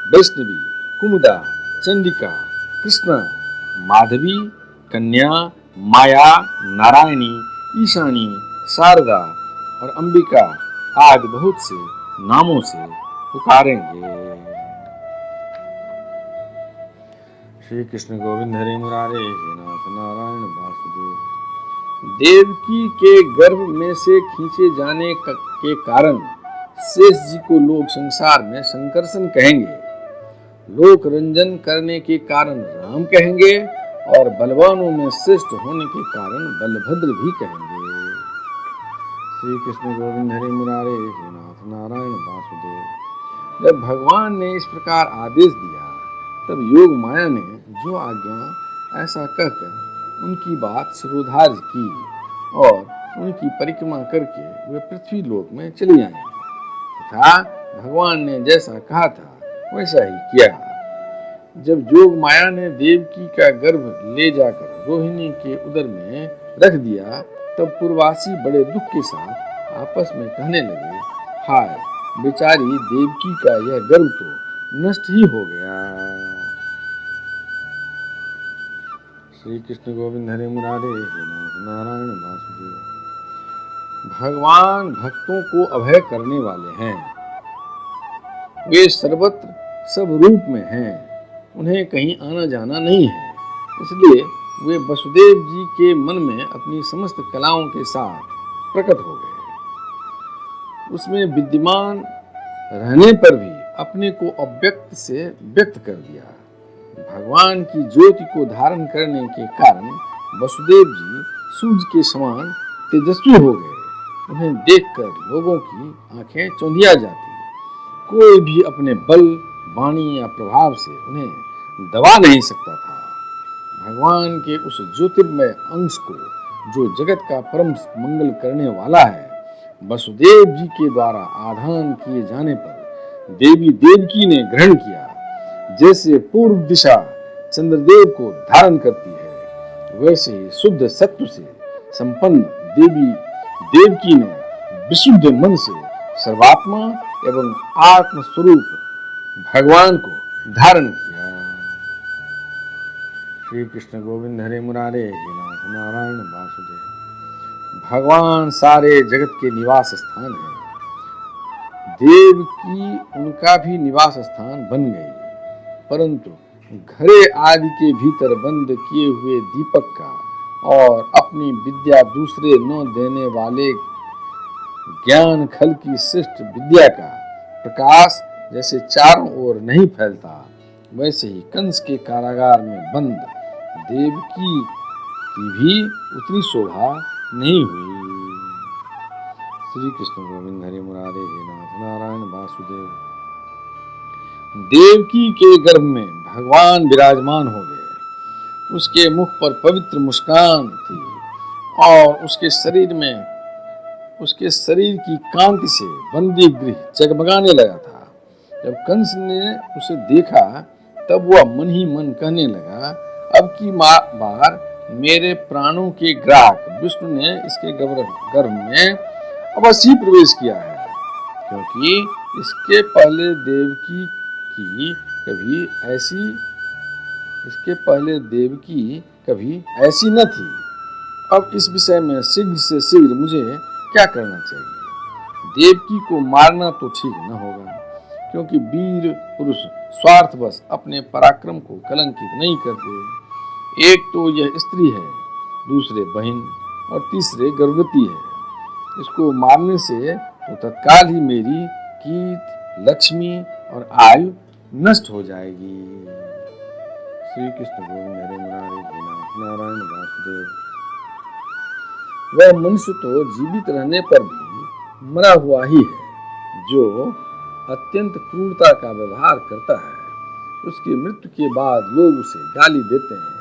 वैष्णवी, कुमुदा, चंडिका, कृष्णा, माधवी, कन्या, माया, नारायणी, ईशानी, शारदा और अंबिका आदि बहुत से नामों से पुकारेंगे। श्री कृष्ण गोविंद हरे मुरारे हे नाथ नारायण वासुदेव। देवकी के गर्भ में से खींचे जाने के कारण शेष जी को लोग संसार में संकर्षण कहेंगे। लोक रंजन करने के कारण राम कहेंगे और बलवानों में श्रेष्ठ होने के कारण बलभद्र भी कहेंगे। श्री कृष्ण गोविंद हरे मुरारे हे नाथ नारायण वासुदेव। जब भगवान ने इस प्रकार आदेश दिया, तब योग माया ने जो आज्ञा ऐसा कहकर उनकी बात शिरोधार्य की और उनकी परिक्रमा करके वे पृथ्वी लोक में चली आए तथा भगवान ने जैसा कहा था वैसा ही किया। जब जोग माया ने देवकी का गर्भ ले जाकर रोहिणी के उदर में रख दिया, तब पूर्ववासी बड़े दुख के साथ आपस में कहने लगे, हाय बेचारी देवकी का यह गर्भ तो नष्ट ही हो गया। श्री कृष्ण गोविंद हरे मुरारे हे नाथ नारायण वासुदेव। भगवान भक्तों को अभय करने वाले हैं। वे सर्वत्र सब रूप में हैं। उन्हें कहीं आना जाना नहीं है। इसलिए वे वसुदेव जी के मन में अपनी समस्त कलाओं के साथ प्रकट हो गए। उसमें विद्यमान रहने पर भी अपने को अव्यक्त से व्यक्त कर दिया। भगवान की ज्योति को धारण करने के कारण वसुदेव जी सूर्य के समान तेजस्वी हो गए। उन्हें देखकर लोगों की आंखें चौंधिया जाती। कोई भी अपने बल, वाणी या प्रभाव से उन्हें दबा नहीं सकता था। भगवान के उस ज्योतिर्मय अंश को, जो जगत का परम मंगल करने वाला है, वसुदेव जी के द्वारा आधान किए जाने पर देवी देवकी ने ग्रहण किया। जैसे पूर्व दिशा चंद्रदेव को धारण करती है, वैसे ही शुद्ध सत्व से संपन्न देवी देवकी ने विशुद्ध मन से सर्वात्मा एवं आत्म स्वरूप भगवान को धारण किया। श्री कृष्ण गोविंद हरे मुरारे हे नाथ नारायण वासुदेव। भगवान सारे जगत के निवास स्थान है। देवकी उनका भी निवास स्थान बन गई, परंतु घरे आदि के भीतर बंद किए हुए दीपक का और अपनी विद्या दूसरे न देने वाले ज्ञान खल की श्रेष्ठ विद्या का प्रकाश जैसे चारों ओर नहीं फैलता, वैसे ही कंस के कारागार में बंद देवकी की भी उतनी शोभा नहीं हुई। श्री कृष्ण गोविंद हरे मुरारे हे नाथ नारायण वासुदेव। देवकी के गर्भ में भगवान विराजमान हो गए। उसके मुख पर पवित्र मुस्कान थी और उसके शरीर की कांति से बंदी गृह जगमगाने लगा था। जब कंस ने उसे देखा, तब वह मन ही मन कहने लगा, अब की बार मेरे प्राणों के ग्राहक विष्णु ने इसके गर्भ में अवश्य ही प्रवेश किया है, क्योंकि इसके पहले देवकी कभी ऐसी न थी। अब इस विषय में शीघ्र से शीघ्र मुझे क्या करना चाहिए? देवकी को मारना तो ठीक न होगा, क्योंकि वीर पुरुष स्वार्थवश अपने पराक्रम को कलंकित नहीं करते। एक तो यह स्त्री है, दूसरे बहन और तीसरे गर्भवती है। इसको मारने से तो तत्काल ही मेरी कीर्ति, लक्ष्मी और आयु नष्ट हो जाएगी। श्री कृष्ण गोविंद हरे मुरारे गोनाथ नारायण वासुदेव। वह मनुष्य तो जीवित रहने पर भी मरा हुआ ही है, जो अत्यंत क्रूरता का व्यवहार करता है। उसकी मृत्यु के बाद लोग उसे गाली देते हैं।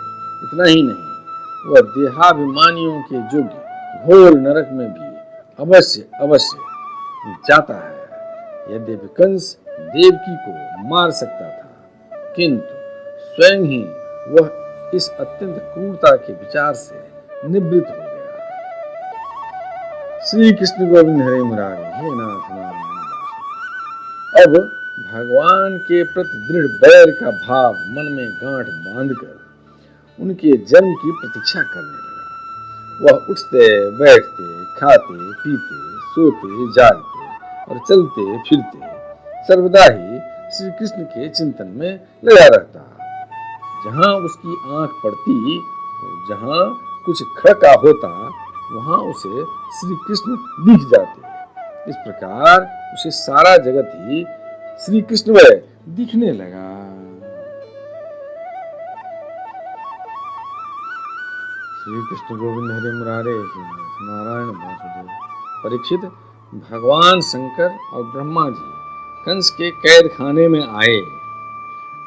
इतना ही नहीं, वह देहाभिमानियों के योग्य घोर नरक में भी अवश्य जाता है। यद्यपि कंस देवकी को मार सकता था, किंतु स्वयं ही वह इस अत्यंत क्रूरता के विचार से निवृत्त हो गया। श्री कृष्ण गोविंद हरे मुरारे हे नाथ नारायण। अब भगवान के प्रति दृढ़ बैर का भाव मन में गांठ बांधकर उनके जन्म की प्रतीक्षा करने लगा। वह उठते बैठते, खाते पीते, सोते जागते और चलते फिरते सर्वदा ही श्री कृष्ण के चिंतन में लगा रहता। जहाँ उसकी आंख पड़ती, जहाँ कुछ खड़का होता, वहाँ उसे श्री कृष्ण दिख जाते। इस प्रकार उसे सारा जगत ही श्री कृष्णमय दिखने लगा। श्री कृष्ण गोविंद हरे मुरारे नारायण वासुदेव। परीक्षित, भगवान शंकर और ब्रह्मा जी कंस के कैद खाने में आए।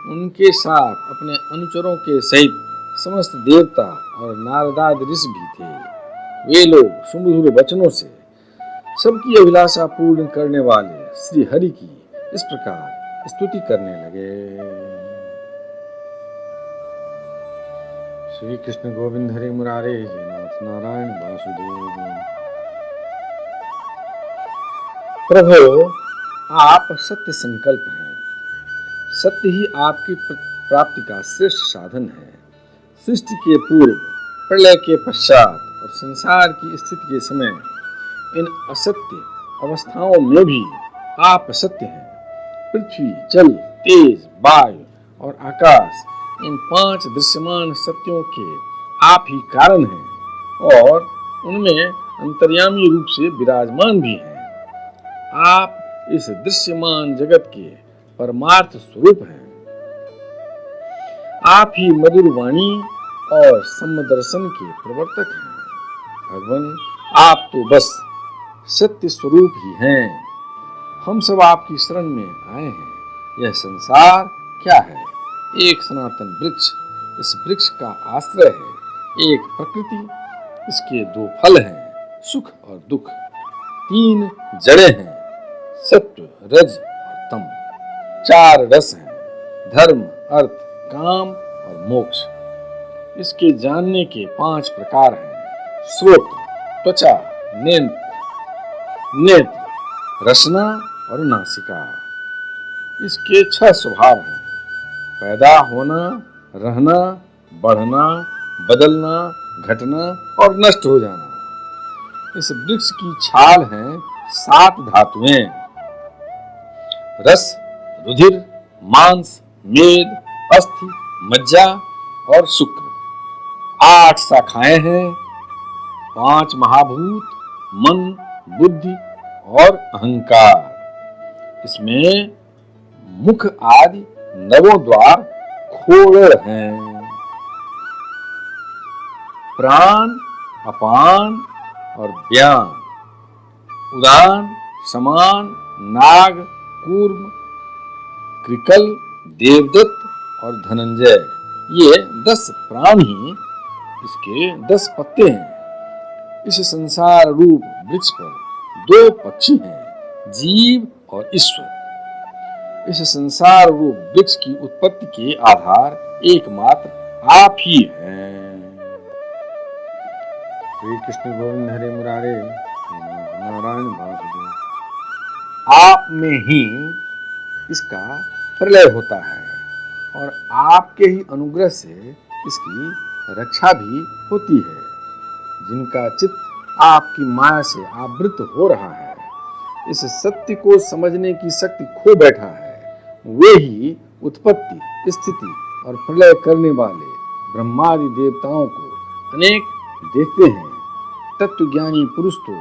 उनके साथ अपने अनुचरों के सहित समस्त देवता और नारदादि ऋषि भी थे। वे लोग सुमधुर वचनों से सबकी अभिलाषा पूर्ण करने वाले श्री हरि की इस प्रकार स्तुति करने लगे। श्री कृष्ण गोविंद हरे मुरारे नाथ नारायण वासुदेव। प्रभु, आप सत्य संकल्प हैं। सत्य ही आपकी प्राप्ति का श्रेष्ठ साधन है। सृष्टि के पूर्व, प्रलय के पश्चात और संसार की स्थिति के समय इन असत्य अवस्थाओं में भी आप सत्य हैं। पृथ्वी, जल, तेज, वायु और आकाश, इन 5 दृश्यमान सत्यों के आप ही कारण हैं और उनमें अंतर्यामी रूप से विराजमान भी हैं। आप इस दृश्यमान जगत के परमार्थ स्वरूप हैं। आप ही मधुर वाणी और समदर्शन के प्रवर्तक हैं। भगवान, आप तो बस सत्य स्वरूप ही हैं। हम सब आपकी शरण में आए हैं। यह संसार क्या है? एक सनातन वृक्ष। इस वृक्ष का आश्रय है एक प्रकृति। इसके 2 फल हैं, सुख और दुख। 3 जड़ें हैं, सत्व, रज और तम। 4 रस हैं, धर्म, अर्थ, काम और मोक्ष। इसके जानने के 5 प्रकार हैं, श्रोत्र, त्वचा, नेत्र, रसना और नासिका। इसके 6 स्वभाव हैं, पैदा होना, रहना, बढ़ना, बदलना, घटना और नष्ट हो जाना। इस वृक्ष की छाल हैं 7 धातुएं, रस, रुधिर, मांस, मेद, अस्थि, मज्जा और शुक्र। 8 शाखाएं हैं, 5 महाभूत, मन, बुद्धि और अहंकार। इसमें मुख आदि 9 द्वार खोड़ हैं। प्राण, अपान और व्यान, उदान, समान, नाग, कूर्म, कृकल, देवदत्त और धनंजय, ये 10 प्राण ही इसके 10 पत्ते हैं। इस संसार रूप वृक्ष पर 2 पक्षी हैं, जीव और ईश्वर। इस संसार रूप वृक्ष की उत्पत्ति के आधार एकमात्र आप ही हैं। श्री कृष्ण गोविंद हरे मुरारे नारायण वासुदेव। आप में ही इसका प्रलय होता है और आपके ही अनुग्रह से इसकी रक्षा भी होती है। जिनका चित्त आपकी माया से आवृत हो रहा है, इस सत्य को समझने की शक्ति खो बैठा है, वे ही उत्पत्ति, स्थिति और प्रलय करने वाले ब्रह्मादि देवताओं को अनेक देखते हैं। तत्वज्ञानी पुरुष तो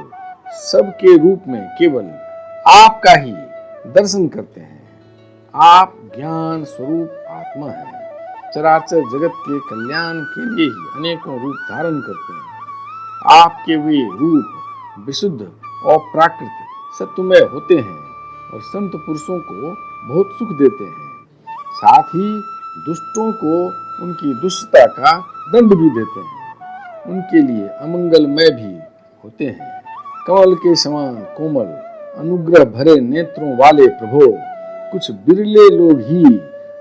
सबके रूप में केवल आपका ही दर्शन करते हैं। आप ज्ञान स्वरूप आत्मा हैं, चराचर जगत के कल्याण के लिए ही अनेकों रूप धारण करते हैं। आपके वे रूप विशुद्ध और प्राकृत सत्वमय होते हैं और संत पुरुषों को बहुत सुख देते हैं। साथ ही दुष्टों को उनकी दुष्टता का दंड भी देते हैं, उनके लिए अमंगलमय भी होते हैं। कमल के समान कोमल अनुग्रह भरे नेत्रों वाले प्रभु, कुछ बिरले लोग ही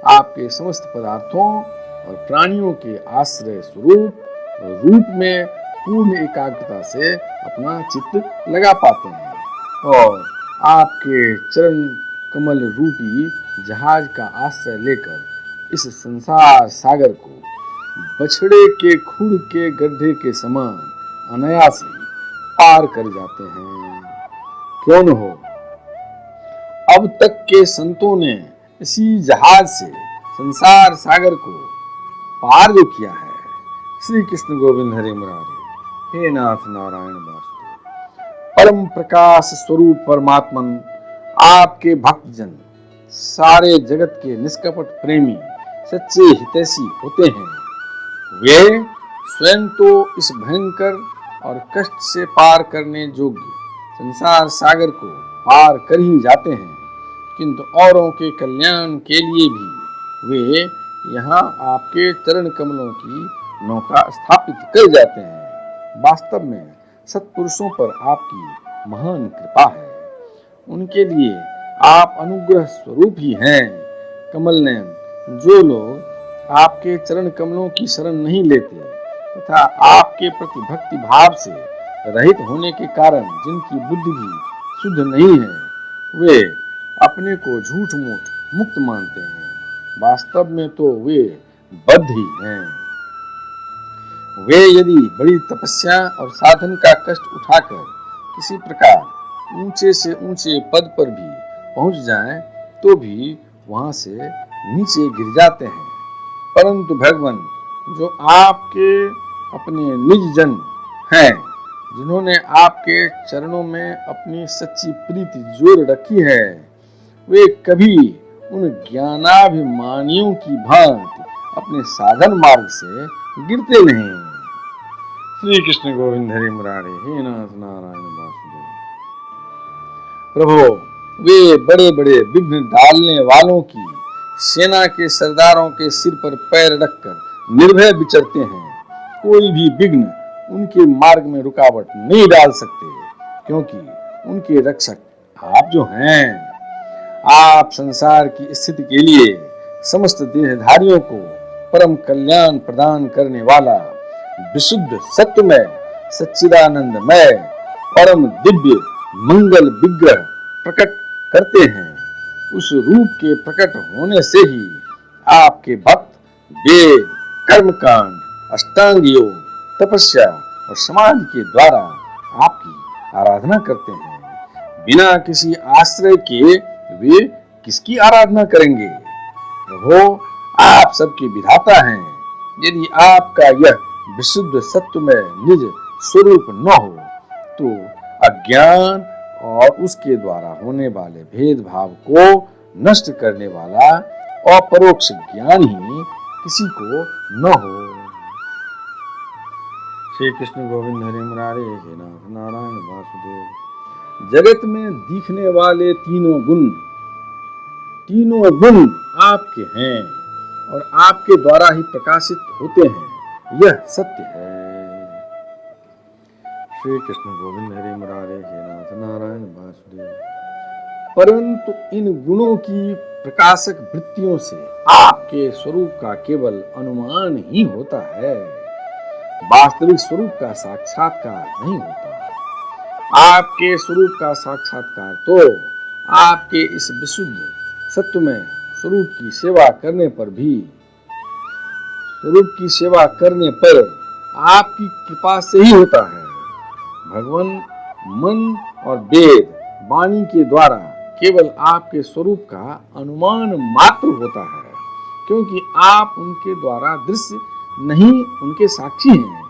आपके समस्त पदार्थों और प्राणियों के आश्रय स्वरूप रूप में पूर्ण एकाग्रता से अपना चित्त लगा पाते हैं और आपके चरण कमल रूपी जहाज का आश्रय लेकर इस संसार सागर को बछड़े के खुर के गड्ढे के समान अनायास ही पार कर जाते हैं। क्यों न हो, अब तक के संतों ने इसी जहाज से संसार सागर को पार जो किया है। श्री कृष्ण गोविंद हरे मुरारी, हे नाथ नारायण वासुदेव। परम प्रकाश स्वरूप परमात्मन आपके भक्तजन सारे जगत के निष्कपट प्रेमी सच्चे हितैषी होते हैं। वे स्वयं तो इस भयंकर और कष्ट से पार करने योग्य संसार सागर को पार कर ही जाते हैं, किंतु औरों के कल्याण के लिए भी वे यहाँ आपके चरण कमलों की नौका स्थापित कर जाते हैं। वास्तव में सत्पुरुषों पर आपकी महान कृपा है, उनके लिए आप अनुग्रह स्वरूप ही हैं। कमल नयन, जो लोग आपके चरण कमलों की शरण नहीं लेते तथा आपके प्रति भक्ति भाव से रहित होने के कारण जिनकी बुद्धि भी शुद्ध नहीं है, वे अपने को झूठ मूठ मुक्त मानते हैं। वास्तव में तो वे बद्ध ही हैं। वे यदि बड़ी तपस्या और साधन का कष्ट उठाकर किसी प्रकार ऊंचे से ऊंचे पद पर भी पहुंच जाएं, तो भी वहां से नीचे गिर जाते हैं। परंतु भगवान, जो आपके अपने निज जन हैं, जिन्होंने आपके चरणों में अपनी सच्ची प्रीति जोड़ रखी है, वे कभी उन ज्ञानाभिमानियों की भांति अपने साधन मार्ग से गिरते नहीं। श्री कृष्ण गोविंद हरे मुरारी, हे नाथ नारायण वासुदेव। प्रभु, वे बड़े बड़े विघ्न डालने वालों की सेना के सरदारों के सिर पर पैर रखकर निर्भय विचरते हैं। कोई भी विघ्न उनके मार्ग में रुकावट नहीं डाल सकते, क्योंकि उनके रक्षक आप जो हैं। आप संसार की स्थिति के लिए समस्त देहधारियों को परम कल्याण प्रदान करने वाला विशुद्ध सत्वमय सच्चिदानंदमय परम दिव्य मंगल विग्रह प्रकट करते हैं। उस रूप के प्रकट होने से ही आपके भक्त वेद, कर्मकांड, अष्टांग योग, तपस्या और समाधि के द्वारा आपकी आराधना करते हैं। बिना किसी आश्रय के वे किसकी आराधना करेंगे? प्रभु, आप सबके विधाता हैं। यदि आपका यह विशुद्ध सत्व में निज स्वरूप न हो, तो अज्ञान और उसके द्वारा होने वाले भेदभाव को नष्ट करने वाला अपरोक्ष ज्ञान ही किसी को न हो। श्री कृष्ण गोविंद हरे मुरारे, हे नाथ नारायण वासुदेव। जगत में दिखने वाले तीनों गुण आपके हैं और आपके द्वारा ही प्रकाशित होते हैं, यह सत्य है। श्री कृष्ण गोविंद हरे मुरारे, हे नाथ नारायण वासुदेव। परंतु इन गुणों की प्रकाशक वृत्तियों से आपके स्वरूप का केवल अनुमान ही होता है, वास्तविक स्वरूप का साक्षात्कार नहीं होता। आपके स्वरूप का साक्षात्कार तो आपके इस विशुद्ध सत्वमय स्वरूप की सेवा करने पर भी, स्वरूप की सेवा करने पर आपकी कृपा से ही होता है। भगवान मन और वेद वाणी के द्वारा केवल आपके स्वरूप का अनुमान मात्र होता है, क्योंकि आप उनके द्वारा दृश्य नहीं, उनके साक्षी हैं।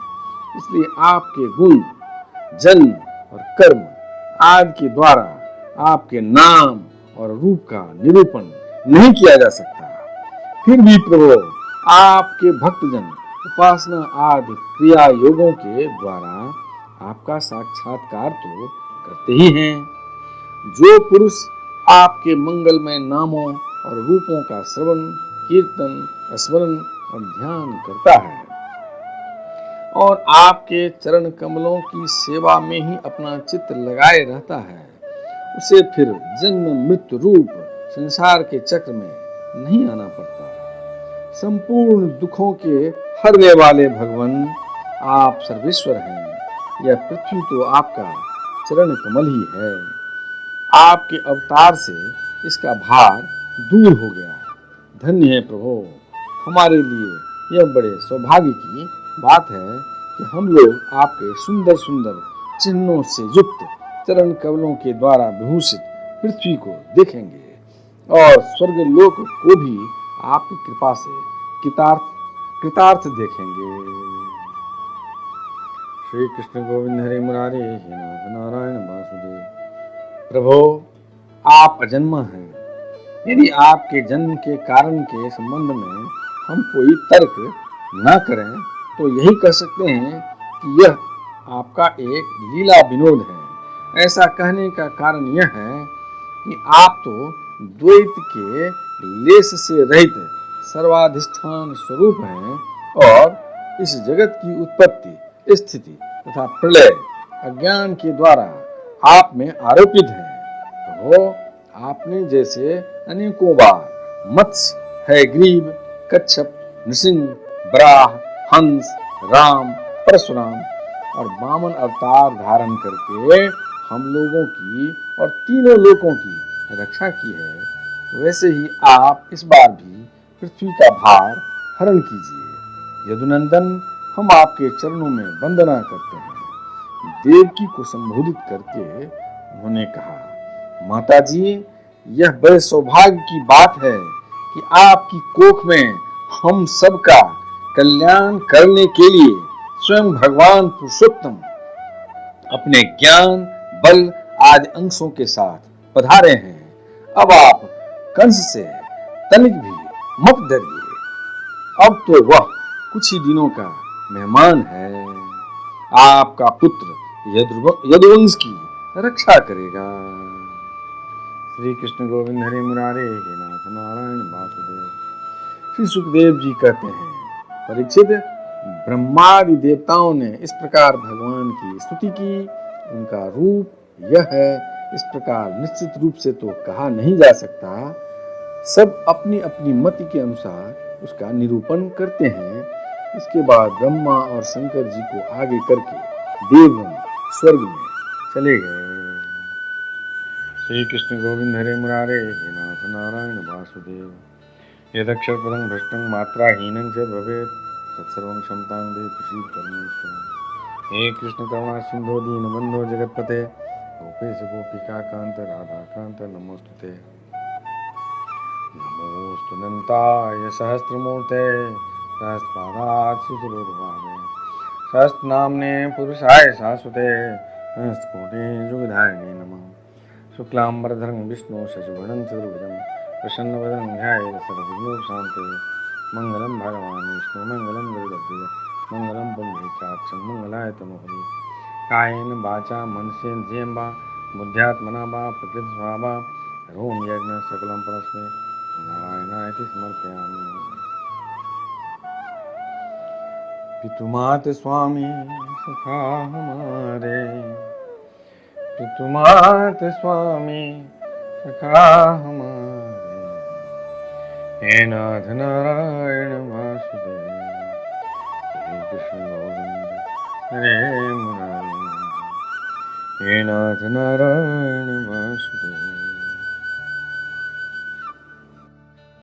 इसलिए आपके गुण, जन्म और कर्म आदि के द्वारा आपके नाम और रूप का निरूपण नहीं किया जा सकता। फिर भी प्रभु, आपके भक्तजन उपासना आदि क्रिया योगों के द्वारा आपका साक्षात्कार तो करते ही हैं। जो पुरुष आपके मंगलमय नामों और रूपों का श्रवण, कीर्तन, स्मरण और ध्यान करता है और आपके चरण कमलों की सेवा में ही अपना चित्त लगाए रहता है, उसे फिर जन्म मृत्यु रूप संसार के चक्र में नहीं आना पड़ता। संपूर्ण दुखों के हरने वाले भगवान, आप सर्वेश्वर हैं। यह पृथ्वी तो आपका चरण कमल ही है। आपके अवतार से इसका भार दूर हो गया। धन्य है प्रभु, हमारे लिए यह बड़े सौभाग्य की बात है कि हम लोग आपके सुंदर सुंदर चिन्हों से युक्त चरण कमलों के द्वारा विभूषित पृथ्वी को देखेंगे और स्वर्ग लोक को भी आपकी कृपा से कृतार्थ देखेंगे। श्री कृष्ण गोविंद हरे मुरारे, हे नाथ नारायण वासुदेव। प्रभो, आप अजन्मा हैं। यदि आपके जन्म के कारण के संबंध में हम कोई तर्क न करें तो यही कह सकते हैं कि यह आपका एक लीला विनोद है। ऐसा कहने का कारण यह है कि आप तो द्वैत के लेस से रहित सर्वाधिष्ठान स्वरूप हैं और इस जगत की उत्पत्ति, स्थिति तथा प्रलय अज्ञान के द्वारा आप में आरोपित है। वो आपने जैसे अनेकों बार मत्स्य, हयग्रीव, कच्छप, नृसिंह, बराह, हंस, राम, परशुराम और वामन अवतार धारण करके हम लोगों की और तीनों लोकों की रक्षा की है, वैसे ही आप इस बार भी पृथ्वी का भार हरण कीजिए। यदुनंदन, हम आपके चरणों में वंदना करते हैं। देवकी को संबोधित करके उन्होंने कहा, माता जी, यह बड़े सौभाग्य की बात है कि आपकी कोख में हम सबका कल्याण करने के लिए स्वयं भगवान पुरुषोत्तम अपने ज्ञान, बल आदि अंशों के साथ पधारे हैं। अब आप कंस से तनिक भी मत डरिए। अब तो वह कुछ ही दिनों का मेहमान है। आपका पुत्र यदुवंश की रक्षा करेगा। श्री कृष्ण गोविंद हरे मुरारे, हे नाथ नारायण वासुदेव। श्री सुखदेव जी कहते हैं, परीक्षित, ब्रह्मादि देवताओं ने इस प्रकार भगवान की स्तुति की। उनका रूप यह है, इस प्रकार निश्चित रूप से तो कहा नहीं जा सकता। सब अपनी अपनी मति के अनुसार उसका निरूपण करते हैं। इसके बाद ब्रह्मा और शंकर जी को आगे करके देवगण स्वर्ग में चले गए। श्री कृष्ण गोविंद हरे मुरारे, हे नाथ नारायण वासुदेव। यदक्षर पदं भ्रष्टं मात्राहीनं च भवेत् तत्सर्वं क्षमतां देहि प्रसीद परमेश्वर। हे कृष्ण करुणा सिंधो दीनबंधो जगत्पते, गोपेश गोपिका कांत राधा कांत नमोस्तुते। नमोस्तु अनंताय सहस्रमूर्ते सहस्रपादाय सुरूरभावे सहस्रनाम्ने पुरुषाय शाश्वते सहस्रकोटि युगधारिणे नमः। शुक्लांबरधरं विष्णु शशिवर्णं चतुर्भुजं प्रसन्नवदनं ध्यायेत् सर्वविघ्नोपशान्ते। मंगलम भगवान विष्णु मंगलम गरुड़ध्वज मंगलम पुंडरीकाक्षं मंगलाय तनोहरि। कायेन वाचा मनसेन्द्रियर्वा बुद्ध्यात्मना वा प्रकृतिस्वभावा करोमि यज्ञं सकलं परस्मै नारायणाय समर्पयामि। पितुमात स्वामी सखा हमारे, पितुमात स्वामी सखा हमारे, हे नाथ नारायण वासुदेव। श्री कृष्ण गोविंद हरे मुरारे। हे नाथ नारायण वासुदेव।